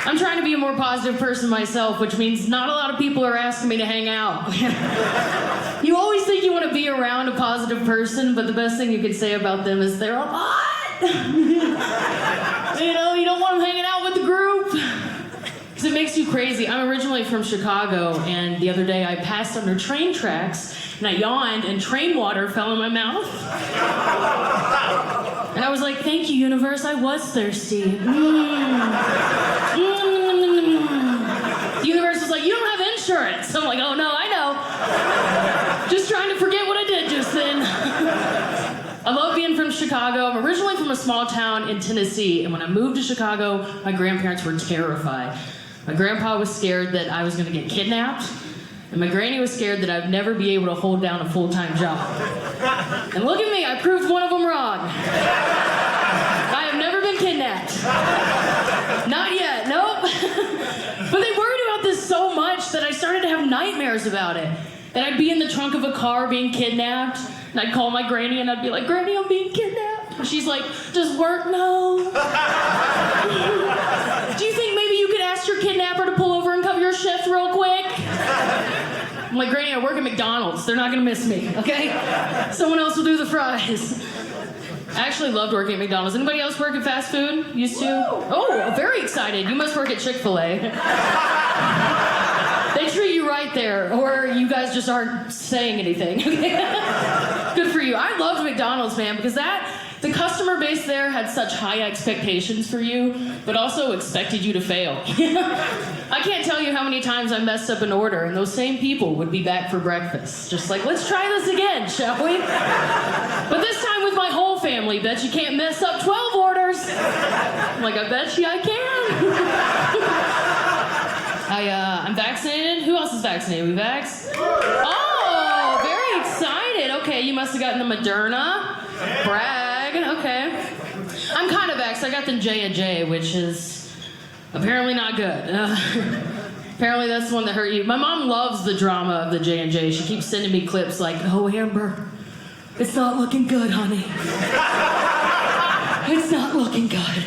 I'm trying to be a more positive person myself, which means not a lot of people are asking me to hang out. You always think you want to be around a positive person, but the best thing you can say about them is they're a lot. You don't want them hanging out with the group. Because it makes you crazy. I'm originally from Chicago, and the other day I passed under train tracks, and I yawned, and train water fell in my mouth. And I was like, thank you, universe, I was thirsty. The universe was like, you don't have insurance. I'm like, oh no, I know. Just trying to forget what I did just then. I love being from Chicago. I'm originally from a small town in Tennessee, and when I moved to Chicago, my grandparents were terrified. My grandpa was scared that I was gonna get kidnapped, and my granny was scared that I'd never be able to hold down a full-time job. And look at me, I proved one of them wrong. I have never been kidnapped. Not yet, nope. But they worried about this so much that I started to have nightmares about it. That I'd be in the trunk of a car being kidnapped, and I'd call my granny and I'd be like, Granny, I'm being kidnapped. And she's like, does work? No. Do you think maybe you could ask your kidnapper to pull over and cover your shift real quick? I'm like, Granny, I work at McDonald's. They're not gonna miss me, okay? Someone else will do the fries. I actually loved working at McDonald's. Anybody else work at fast food? Used to? Oh, very excited. You must work at Chick-fil-A. They treat you right there, or you guys just aren't saying anything. Good for you. I loved McDonald's, man, because the customer base there had such high expectations for you, but also expected you to fail. I can't tell you how many times I messed up an order, and those same people would be back for breakfast. Just like, let's try this again, shall we? But this time with my whole family. Bet you can't mess up 12 orders. I'm like, I bet you I can. I'm vaccinated. Who else is vaccinated? We vax? Oh, very excited. Okay, you must have gotten the Moderna. Brag. Okay. I'm kind of vaxxed. I got the J&J, which is apparently not good. Apparently that's the one that hurt you. My mom loves the drama of the J&J. She keeps sending me clips like, oh, Amber, it's not looking good, honey. It's not looking good.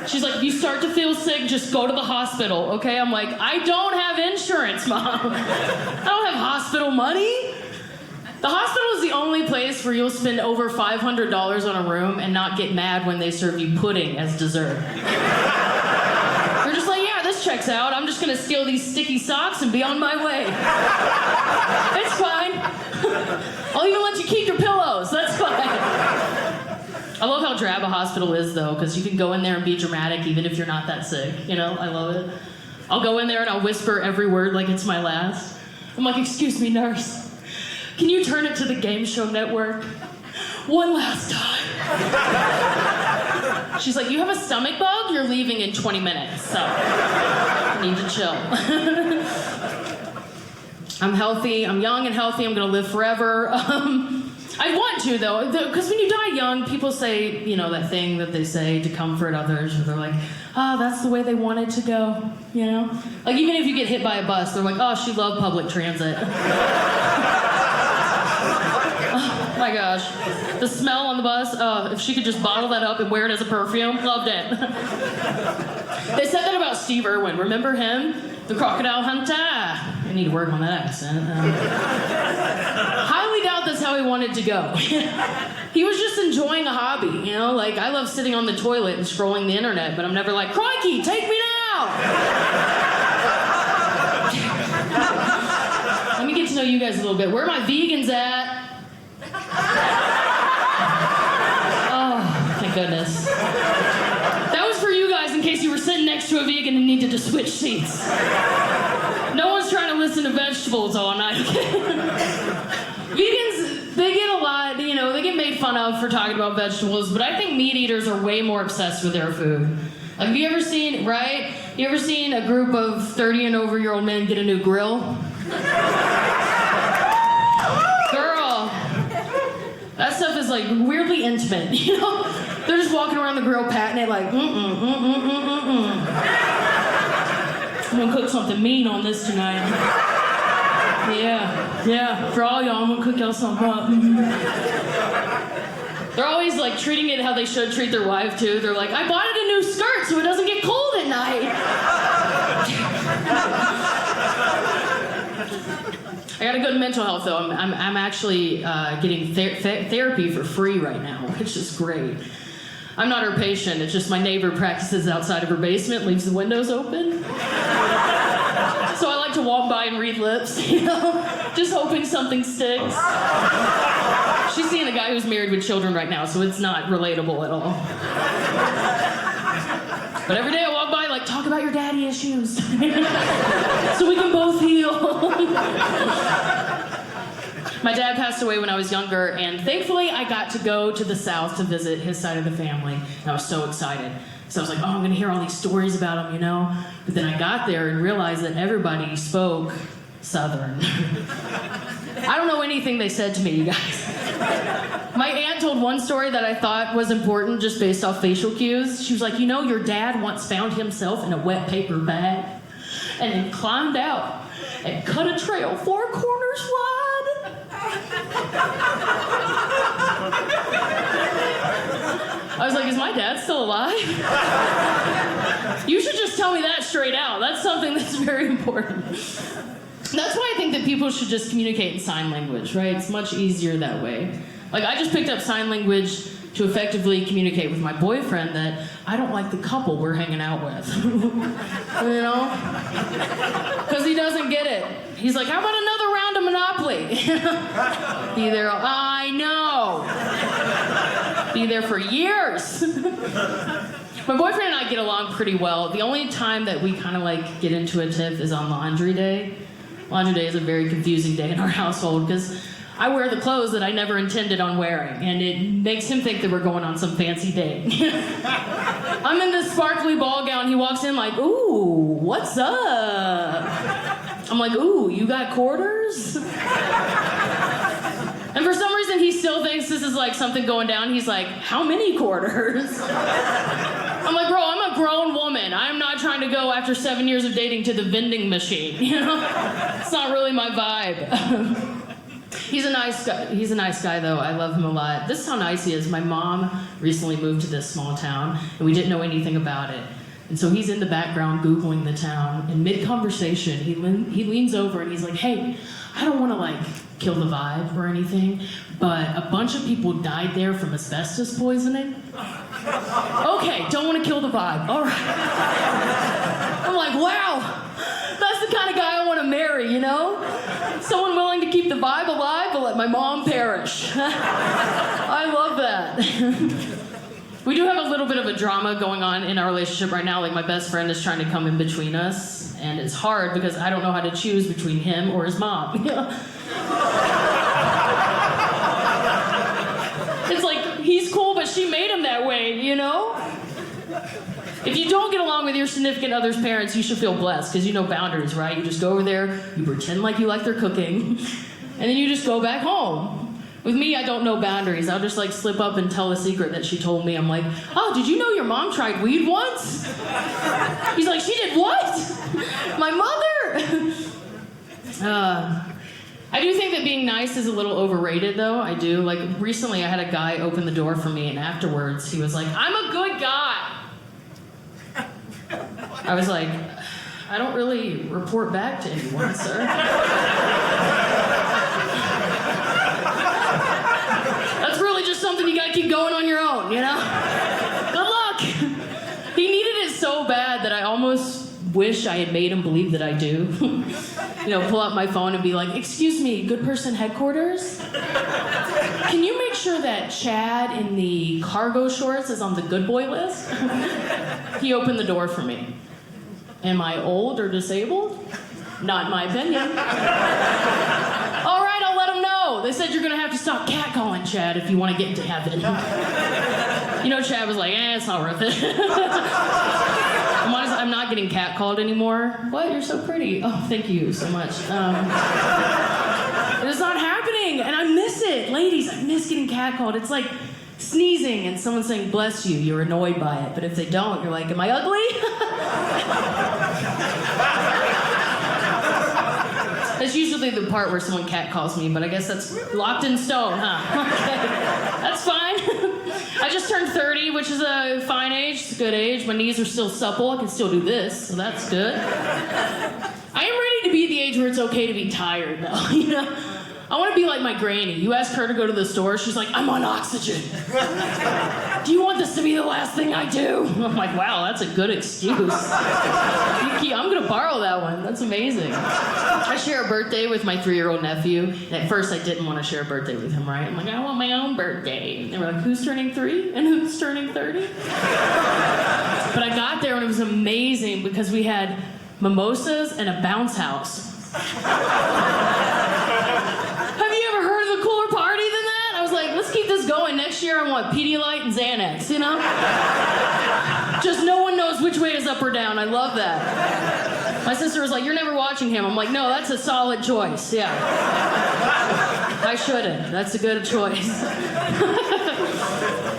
She's like, if you start to feel sick, just go to the hospital, okay? I'm like, I don't have insurance, Mom. I don't have hospital money. The hospital is the only place where you'll spend over $500 on a room and not get mad when they serve you pudding as dessert. You're just like, yeah, this checks out. I'm just gonna steal these sticky socks and be on my way. It's fine. I'll even let you keep your pillows. That's fine. I love how drab a hospital is, though, because you can go in there and be dramatic even if you're not that sick. You know, I love it. I'll go in there and I'll whisper every word like it's my last. I'm like, excuse me, nurse. Can you turn it to the game show network? One last time. She's like, you have a stomach bug? You're leaving in 20 minutes, so you need to chill. I'm healthy. I'm young and healthy. I'm going to live forever. I want to, though, because when you die young, people say, you know, that thing that they say to comfort others, or they're like, oh, that's the way they wanted to go, you know? Like, even if you get hit by a bus, they're like, oh, she loved public transit. Oh, my gosh. The smell on the bus, if she could just bottle that up and wear it as a perfume, loved it. They said that about Steve Irwin. Remember him? The crocodile hunter. I need to work on that accent. Highly doubt that's how he wanted to go. He was just enjoying a hobby, you know? Like, I love sitting on the toilet and scrolling the internet, but I'm never like, crikey, take me now! Let me get to know you guys a little bit. Where are my vegans at? Oh, thank goodness. That was for you guys in case you were sitting next to a vegan and needed to switch seats. No one's trying to listen to vegetables all night. Vegans, they get a lot, you know, they get made fun of for talking about vegetables, but I think meat eaters are way more obsessed with their food. Like, have you ever seen, right? You ever seen a group of 30 and over year old men get a new grill? Girl, that stuff is like weirdly intimate, you know? They're just walking around the grill patting it like, I'm gonna cook something mean on this tonight. Yeah, for all y'all, I'm gonna cook y'all something up. They're always like treating it how they should treat their wife too. They're like, I bought it a new skirt so it doesn't get cold at night. got a good mental health, though. I'm actually getting therapy for free right now, which is great. I'm not her patient. It's just my neighbor practices outside of her basement, leaves the windows open. So I like to walk by and read lips, just hoping something sticks. She's seeing a guy who's married with children right now, so it's not relatable at all. But every day I walk by, like, talk about your daddy issues. So we can both heal. My dad passed away when I was younger, and thankfully I got to go to the South to visit his side of the family, and I was so excited. So I was like, oh, I'm gonna hear all these stories about him, But then I got there and realized that everybody spoke Southern. I don't know anything they said to me, you guys. My aunt told one story that I thought was important just based off facial cues. She was like, your dad once found himself in a wet paper bag and then climbed out and cut a trail 4 corners wide. I was like, is my dad still alive? You should just tell me that straight out. That's something that's very important. That's why I think that people should just communicate in sign language, right? It's much easier that way. Like, I just picked up sign language to effectively communicate with my boyfriend that I don't like the couple we're hanging out with. Because he doesn't get it. He's like, how about another round of Monopoly? Be there, I know. Be there for years. My boyfriend and I get along pretty well. The only time that we kind of like get into a tiff is on laundry day. Laundry day is a very confusing day in our household because I wear the clothes that I never intended on wearing, and it makes him think that we're going on some fancy date. I'm in this sparkly ball gown. He walks in like, ooh, what's up? I'm like, ooh, you got quarters? And for some reason, he still thinks this is like something going down. He's like, how many quarters? I'm like, bro, I'm a grown woman. I'm not trying to go after 7 years of dating to the vending machine, It's not really my vibe. He's a nice guy, though. I love him a lot. This is how nice he is. My mom recently moved to this small town, and we didn't know anything about it. And so he's in the background Googling the town. In mid-conversation, he leans over and he's like, hey, I don't want to, kill the vibe or anything, but a bunch of people died there from asbestos poisoning. Okay, don't want to kill the vibe. All right. I'm like, wow, that's the kind of guy I want to marry, Someone willing to keep the vibe alive but let my mom perish. I love that. We do have a little bit of a drama going on in our relationship right now. Like, my best friend is trying to come in between us, and it's hard because I don't know how to choose between him or his mom. It's like, he's cool, but she made him that way, If you don't get along with your significant other's parents, you should feel blessed, because you know boundaries, right? You just go over there, you pretend like you like their cooking, and then you just go back home. With me, I don't know boundaries. I'll just slip up and tell a secret that she told me. I'm like, oh, did you know your mom tried weed once? He's like, she did what? My mother? I do think that being nice is a little overrated, though. I do. Recently I had a guy open the door for me, and afterwards he was like, I'm a good guy. I was like, I don't really report back to anyone, sir. That's really just something you gotta keep going on your own, Good luck. He needed it so bad that I almost wish I had made him believe that I do. Pull out my phone and be like, excuse me, good person headquarters? Can you make sure that Chad in the cargo shorts is on the good boy list? He opened the door for me. Am I old or disabled? Not in my opinion. All right, I'll let him know. They said you're gonna have to stop catcalling Chad if you want to get into heaven. Chad was like, it's not worth it. I'm not getting catcalled anymore. What? You're so pretty. Oh, thank you so much. It's not happening, and I miss it. Ladies, I miss getting catcalled. It's like sneezing and someone saying, bless you. You're annoyed by it. But if they don't, you're like, am I ugly? That's usually the part where someone catcalls me, but I guess that's locked in stone, huh? Okay. That's fine. I just turned 30, which is a fine age. It's a good age. My knees are still supple. I can still do this, so that's good. I am ready ready to be at the age where it's okay to be tired, though, you know? I want to be like my granny. You ask her to go to the store, she's like, I'm on oxygen. Do you want this to be the last thing I do? I'm like, wow, that's a good excuse. I'm going to borrow that one. That's amazing. I share a birthday with my 3-year-old nephew. And at first, I didn't want to share a birthday with him, right? I'm like, I want my own birthday. And they were like, who's turning 3? And who's turning 30? But I got there, and it was amazing because we had mimosas and a bounce house. Have you ever heard of a cooler party than that? I was like, let's keep this going. Next year I want Pedialyte and Xanax, you know? Just no one knows which way is up or down. I love that. My sister was like, you're never watching him. I'm like, no, that's a solid choice, yeah. I shouldn't. That's a good choice.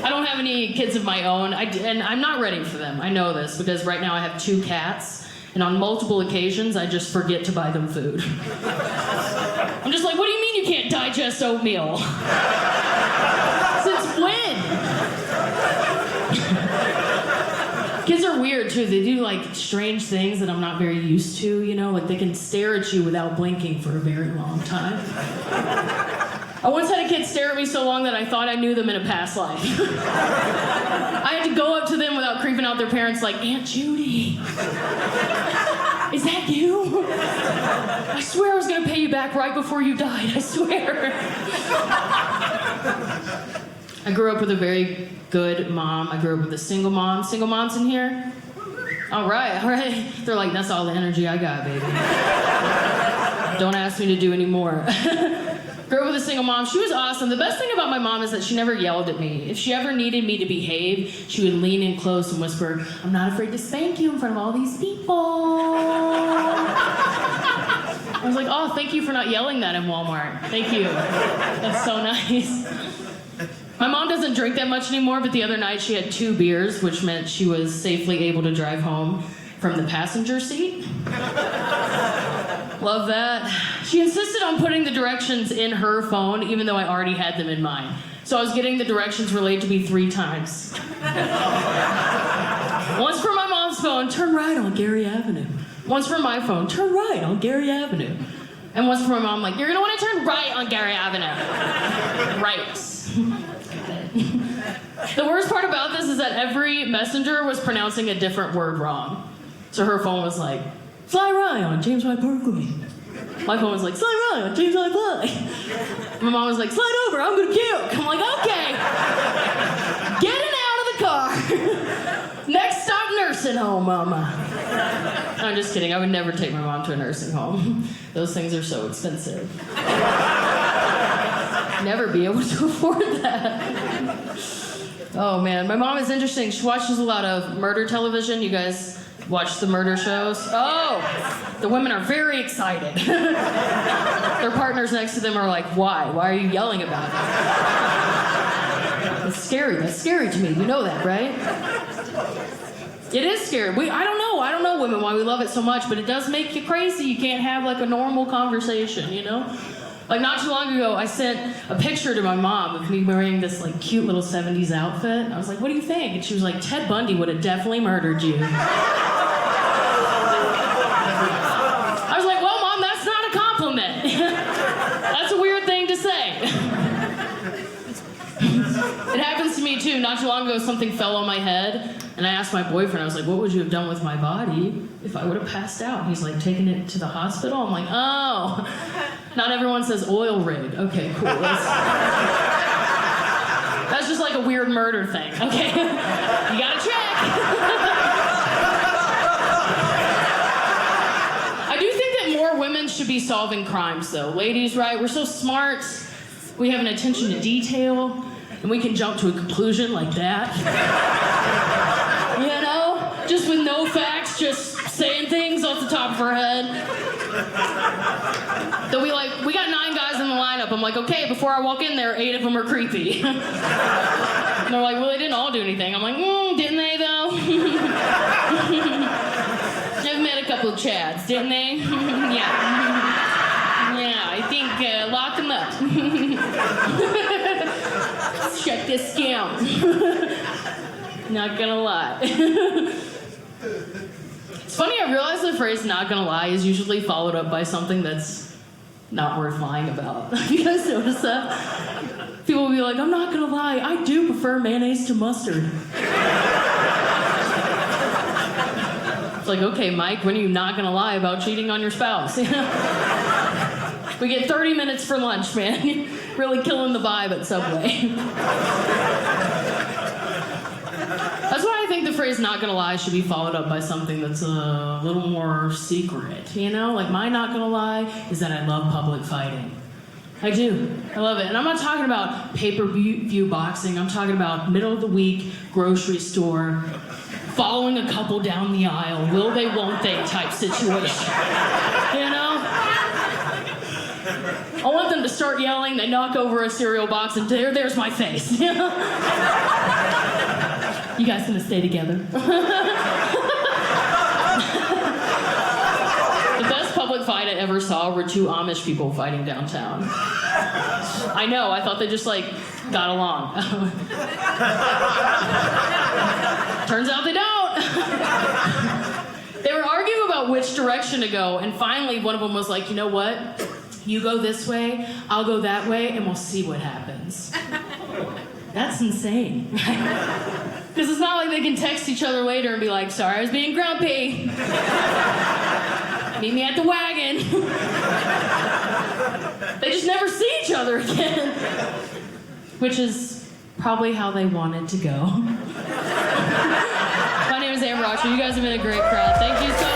I don't have any kids of my own, and I'm not ready for them. I know this because right now I have 2 cats. And on multiple occasions, I just forget to buy them food. I'm just like, what do you mean you can't digest oatmeal? Since when? Kids are weird, too. They do, like, strange things that I'm not very used to, you know? Like, they can stare at you without blinking for a very long time. I once had a kid stare at me so long that I thought I knew them in a past life. I had to go up to them without creeping out their parents like, Aunt Judy, is that you? I swear I was gonna pay you back right before you died, I swear. I grew up with a very good mom. I grew up with a single mom. Single moms in here? All right. They're like, that's all the energy I got, baby. Don't ask me to do any more. Grew up with a single mom. She was awesome. The best thing about my mom is that she never yelled at me. If she ever needed me to behave, she would lean in close and whisper, I'm not afraid to spank you in front of all these people. I was like, oh, thank you for not yelling that in Walmart. Thank you. That's so nice. My mom doesn't drink that much anymore, but the other night she had 2 beers, which meant she was safely able to drive home from the passenger seat. Love that. She insisted on putting the directions in her phone, even though I already had them in mine. So I was getting the directions relayed to me 3 times. Once from my mom's phone, turn right on Gary Avenue. Once from my phone, turn right on Gary Avenue. And once from my mom, like, you're gonna wanna turn right on Gary Avenue. Right. The worst part about this is that every messenger was pronouncing a different word wrong. So her phone was like, fly right on James White Parkway. My phone was like, slide right on James White Parkway. My mom was like, slide over, I'm gonna puke. I'm like, okay. Getting out of the car. Next stop, nursing home, mama. I'm just kidding, I would never take my mom to a nursing home. Those things are so expensive. Never be able to afford that. Oh man, my mom is interesting. She watches a lot of murder television. You guys watch the murder shows? Oh, the women are very excited. Their partners next to them are like, why? Why are you yelling about it? It's scary. That's scary to me. You know that, right? It is scary. I don't know women why we love it so much, but it does make you crazy. You can't have like a normal conversation, you know? Like not too long ago, I sent a picture to my mom of me wearing this like cute little 70s outfit. I was like, what do you think? And she was like, Ted Bundy would have definitely murdered you. I was like, well, Mom, that's not a compliment. That's a weird thing to say. It happens to me too. Not too long ago, something fell on my head. And I asked my boyfriend, I was like, what would you have done with my body if I would have passed out? And he's like, taken it to the hospital? I'm like, oh. Not everyone says oil rig. Okay, cool. That's just like a weird murder thing, okay? You gotta check. I do think that more women should be solving crimes, though. Ladies, right? We're so smart. We have an attention to detail. And we can jump to a conclusion like that. You know? Just with no facts, just saying things off the top of our head. That we got 9 guys in the lineup. I'm like, okay, before I walk in there, 8 of them are creepy. And they're like, well, they didn't all do anything. I'm like, didn't they though? I've met a couple of Chads, didn't they? Yeah. Yeah, I think lock them up. Check this count. Not gonna lie. It's funny, I realize the phrase "not gonna lie" is usually followed up by something that's not worth lying about. You guys notice that? People will be like, "I'm not gonna lie, I do prefer mayonnaise to mustard." It's like, okay, Mike, when are you not gonna lie about cheating on your spouse? We get 30 minutes for lunch, man. Really killing the vibe at Subway. That's why I think the phrase "not gonna lie" should be followed up by something that's a little more secret, you know? Like, my not gonna lie is that I love public fighting. I do. I love it. And I'm not talking about pay-per-view boxing. I'm talking about middle of the week, grocery store, following a couple down the aisle, will they, won't they type situation. You know? I want them to start yelling, they knock over a cereal box, and there's my face. You know? You guys gonna stay together? The best public fight I ever saw were two Amish people fighting downtown. I know, I thought they just got along. Turns out they don't. They were arguing about which direction to go, and finally one of them was like, "You know what? You go this way, I'll go that way, and we'll see what happens." That's insane. Because it's not like they can text each other later and be like, "Sorry, I was being grumpy. Meet me at the wagon." They just never see each other again. Which is probably how they wanted to go. My name is Autry. You guys have been a great crowd. Thank you so much.